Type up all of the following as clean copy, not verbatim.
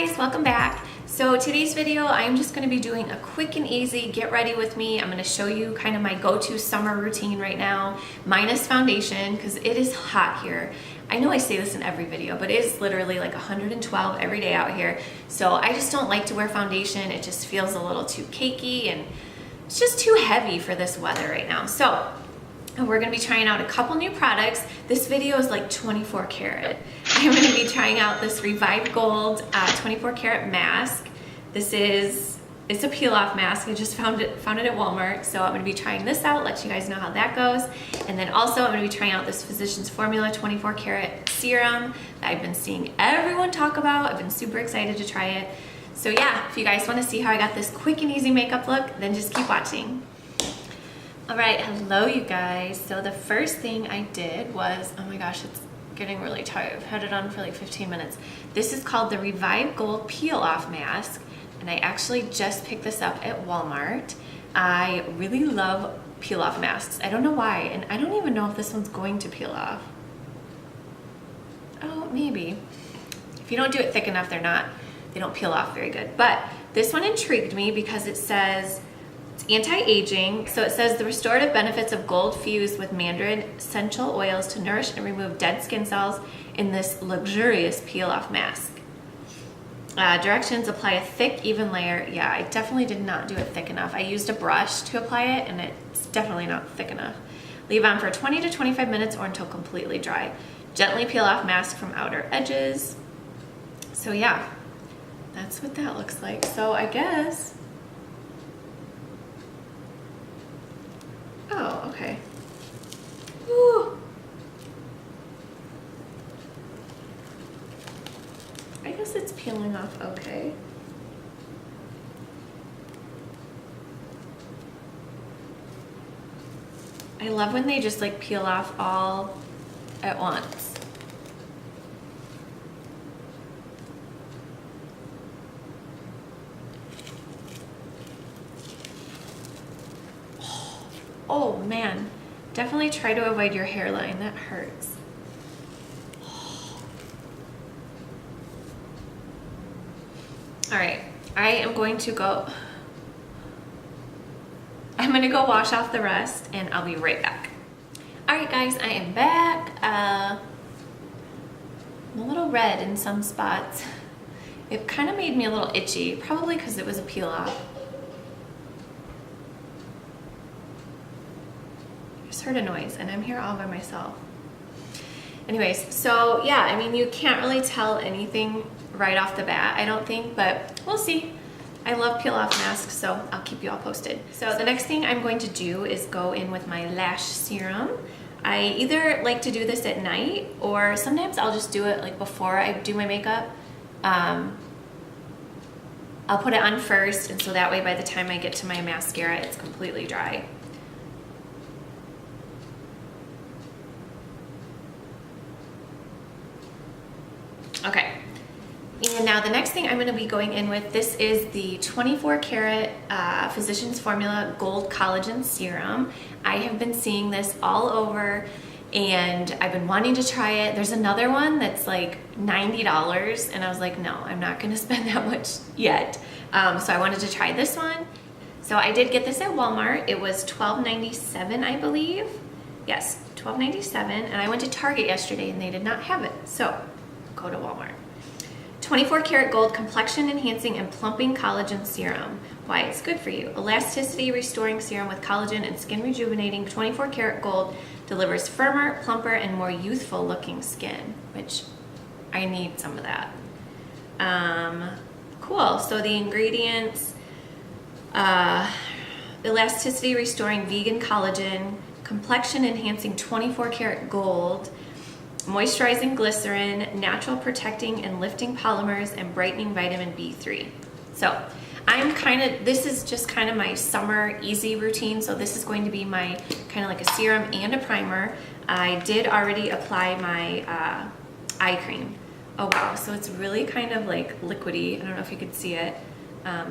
guys, welcome back. So today's video, I'm just going to be doing a quick and easy get ready with me. I'm going to show you kind of my go-to summer routine right now, minus foundation, because it is hot here. I know I say this in every video, but it is literally like 112 every day out here. So I just don't like to wear foundation. It just feels a little too cakey and it's just too heavy for this weather right now. So we're going to be trying out a couple new products. This video is like 24 karat. I'm going to be trying out this Revive Gold 24 karat mask. It's a peel off mask. I just found it at Walmart. So I'm going to be trying this out, let you guys know how that goes. And then also I'm going to be trying out this Physicians Formula 24 karat serum that I've been seeing everyone talk about. I've been super excited to try it. So yeah, if you guys want to see how I got this quick and easy makeup look, then just keep watching. All right, hello you guys. So the first thing I did was, oh my gosh, it's getting really tired. I've had it on for like 15 minutes. This is called the Revive Gold Peel Off Mask, and I actually just picked this up at Walmart. I really love peel off masks. I don't know why, and I don't even know if this one's going to peel off. Oh, maybe. If you don't do it thick enough, they don't peel off very good. But this one intrigued me because it says, anti-aging. So it says the restorative benefits of gold fused with mandarin essential oils to nourish and remove dead skin cells in this luxurious peel-off mask. Directions: apply a thick, even layer. Yeah, I definitely did not do it thick enough. I used a brush to apply it and it's definitely not thick enough. Leave on for 20 to 25 minutes or until completely dry. Gently peel off mask from outer edges. So yeah, that's what that looks like. So I guess, oh, okay. Ooh. I guess it's peeling off okay. I love when they just like peel off all at once. Oh man, definitely try to avoid your hairline, that hurts. All right, I'm going to go wash off the rest and I'll be right back. All right guys, I am back. I'm a little red in some spots. It kind of made me a little itchy, probably because it was a peel off. Heard a noise and I'm here all by myself. Anyways, so yeah, I mean, you can't really tell anything right off the bat, I don't think, but we'll see. I love peel off masks, so I'll keep you all posted. So the next thing I'm going to do is go in with my lash serum. I either like to do this at night or sometimes I'll just do it like before I do my makeup. I'll put it on first, and so that way by the time I get to my mascara, it's completely dry. Okay, and now the next thing I'm going to be going in with, this is the 24 karat Physicians Formula Gold Collagen Serum. I have been seeing this all over and I've been wanting to try it. There's another one that's like $90 and I was like, no, I'm not going to spend that much yet. So I wanted to try this one. So I did get this at Walmart. It was $12.97, I believe. Yes, $12.97, and I went to Target yesterday and they did not have it. So go to Walmart. 24 karat gold complexion enhancing and plumping collagen serum. Why it's good for you. Elasticity restoring serum with collagen and skin rejuvenating 24 karat gold delivers firmer, plumper, and more youthful looking skin, which I need some of that. Cool. So the ingredients, elasticity restoring vegan collagen, complexion enhancing 24 karat gold, moisturizing glycerin, natural protecting and lifting polymers, and brightening vitamin B3. So this is just kind of my summer easy routine. So this is going to be my kind of like a serum and a primer. I did already apply my eye cream. Oh wow, so it's really kind of like liquidy. I don't know if you could see it.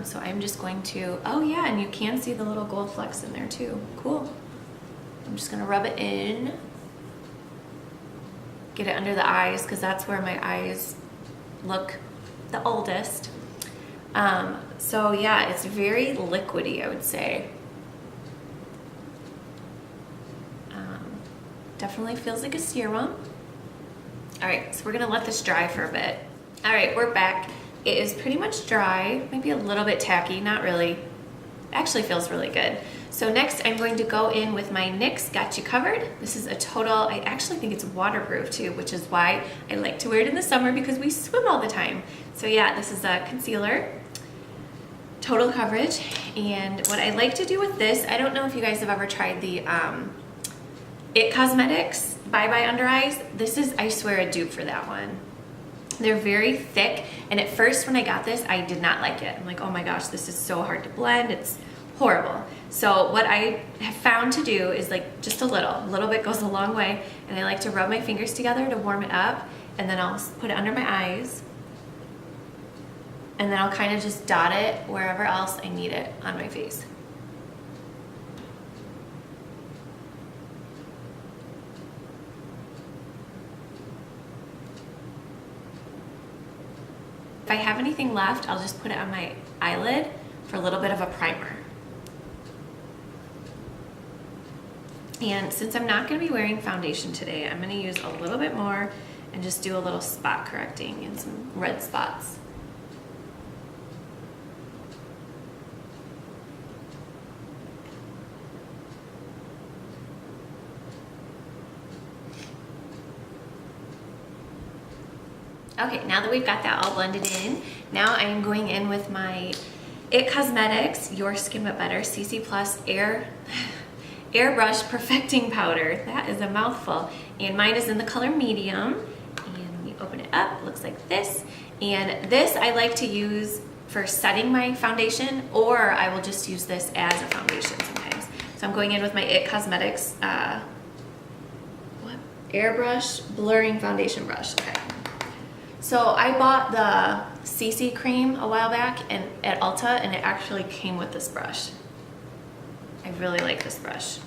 So I'm just going to, oh yeah, and you can see the little gold flecks in there too. Cool. I'm just gonna rub it in. Get it under the eyes because that's where my eyes look the oldest. So yeah, it's very liquidy, I would say. Definitely feels like a serum. All right, so we're gonna let this dry for a bit. All right, we're back. It is pretty much dry, maybe a little bit tacky, not really. Actually feels really good. So next I'm going to go in with my NYX Got You Covered. This is a total, I actually think it's waterproof too, which is why I like to wear it in the summer because we swim all the time. So yeah, this is a concealer, total coverage. And what I like to do with this, I don't know if you guys have ever tried the It Cosmetics Bye Bye Under Eyes. This is, I swear, a dupe for that one. They're very thick, and at first when I got this, I did not like it. I'm like, oh my gosh, this is so hard to blend. It's horrible. So what I have found to do is like just a little bit goes a long way, and I like to rub my fingers together to warm it up, and then I'll put it under my eyes, and then I'll kind of just dot it wherever else I need it on my face. If I have anything left, I'll just put it on my eyelid for a little bit of a primer. And since I'm not going to be wearing foundation today, I'm going to use a little bit more and just do a little spot correcting and some red spots. Okay, now that we've got that all blended in, now I am going in with my It Cosmetics Your Skin But Better CC Plus Airbrush Perfecting Powder. That is a mouthful. And mine is in the color medium. And when you open it up, it looks like this. And this I like to use for setting my foundation, or I will just use this as a foundation sometimes. So I'm going in with my It Cosmetics Airbrush Blurring Foundation Brush. Okay. So I bought the CC cream a while back at Ulta, and it actually came with this brush. I really like this brush.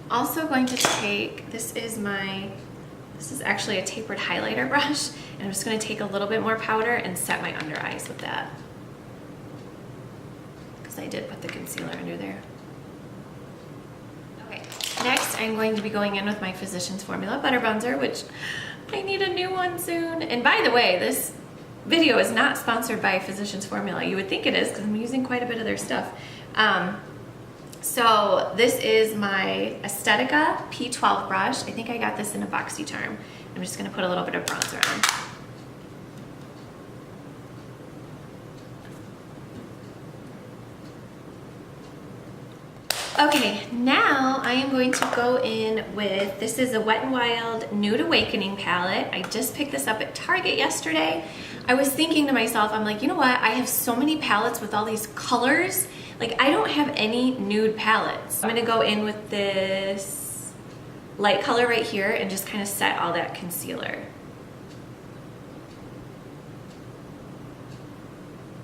Also going to take, this is actually a tapered highlighter brush, and I'm just going to take a little bit more powder and set my under eyes with that. I did put the concealer under there. Okay, next I'm going to be going in with my Physicians Formula Butter Bronzer, which I need a new one soon. And by the way, this video is not sponsored by Physicians Formula. You would think it is because I'm using quite a bit of their stuff. So this is my Estetica P12 brush. I think I got this in a BoxyCharm. I'm just going to put a little bit of bronzer on. Okay, now I am going to go in with, this is a Wet n Wild Nude Awakening palette. I just picked this up at Target yesterday. I was thinking to myself, I'm like, you know what? I have so many palettes with all these colors. Like, I don't have any nude palettes. I'm gonna go in with this light color right here and just kind of set all that concealer.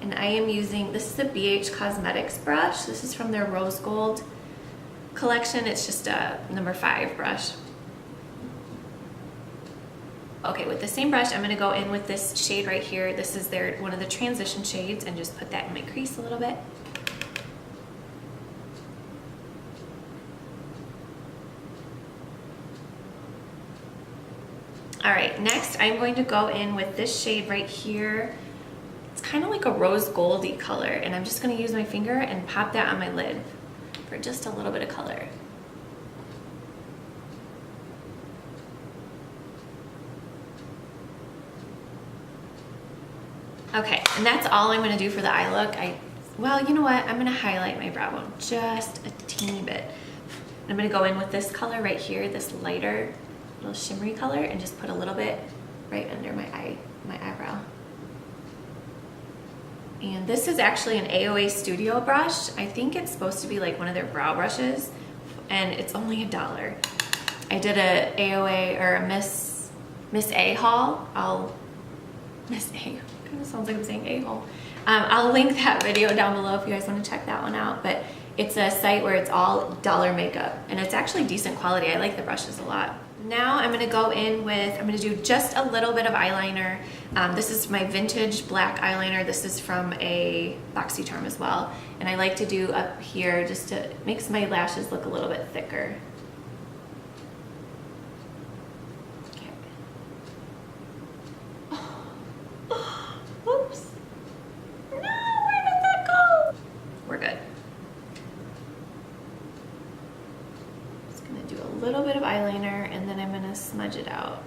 And I am using, this is a BH Cosmetics brush. This is from their Rose Gold collection. It's just a number 5 brush. Okay, with the same brush, I'm gonna go in with this shade right here. This is one of the transition shades, and just put that in my crease a little bit. All right, next I'm going to go in with this shade right here. It's kind of like a rose goldy color, and I'm just gonna use my finger and pop that on my lid for just a little bit of color. Okay, and that's all I'm gonna do for the eye look. Well, you know what? I'm gonna highlight my brow bone just a teeny bit. I'm gonna go in with this color right here, this lighter, little shimmery color, and just put a little bit right under my eyebrow. And this is actually an AOA Studio brush. I think it's supposed to be like one of their brow brushes, and it's only $1. I did a AOA or a Miss A haul. Miss A, kind of sounds like I'm saying a-hole. I'll link that video down below if you guys want to check that one out. But It's a site where it's all dollar makeup, and it's actually decent quality. I like the brushes a lot. Now I'm gonna go in with, I'm gonna do just a little bit of eyeliner. This is my vintage black eyeliner. This is from a BoxyCharm as well. And I like to do up here just to, makes my lashes look a little bit thicker. Okay. Oops. No, where did that go? We're good. Just gonna do a little bit of eyeliner and then I'm gonna smudge it out.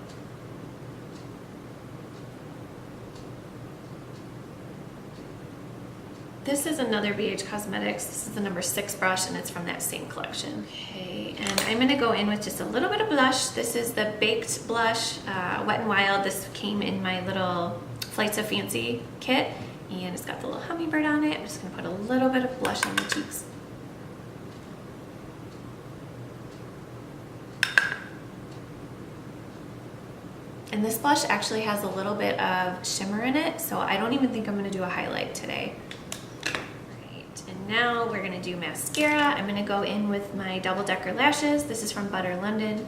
This is another BH Cosmetics. This is the number 6 brush and it's from that same collection. Okay, and I'm gonna go in with just a little bit of blush. This is the Baked Blush, Wet n Wild. This came in my little Flights of Fancy kit and it's got the little hummingbird on it. I'm just gonna put a little bit of blush on the cheeks. And this blush actually has a little bit of shimmer in it, so I don't even think I'm gonna do a highlight today. And now we're gonna do mascara. I'm gonna go in with my Double Decker lashes. This is from Butter London.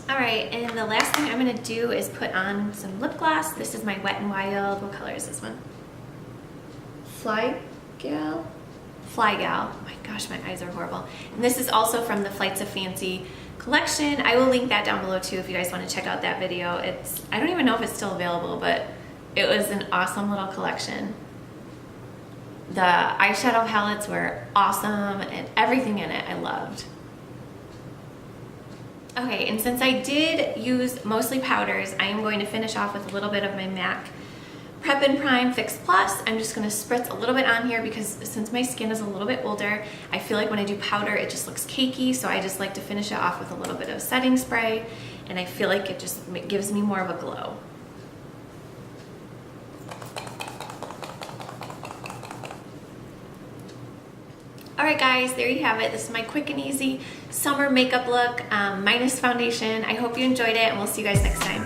All right, and the last thing I'm gonna do is put on some lip gloss. This is my Wet n Wild. What color is this one? Fly Gal? Fly Gal. Oh my gosh, my eyes are horrible. And this is also from the Flights of Fancy collection. I will link that down below too if you guys want to check out that video. It's, I don't even know if it's still available, but it was an awesome little collection. The eyeshadow palettes were awesome and everything in it I loved. Okay, and since I did use mostly powders, I am going to finish off with a little bit of my MAC Prep and Prime Fix Plus. I'm just gonna spritz a little bit on here because since my skin is a little bit older, I feel like when I do powder, it just looks cakey, so I just like to finish it off with a little bit of setting spray, and I feel like it just gives me more of a glow. Alright guys, there you have it. This is my quick and easy summer makeup look, minus foundation. I hope you enjoyed it, and we'll see you guys next time.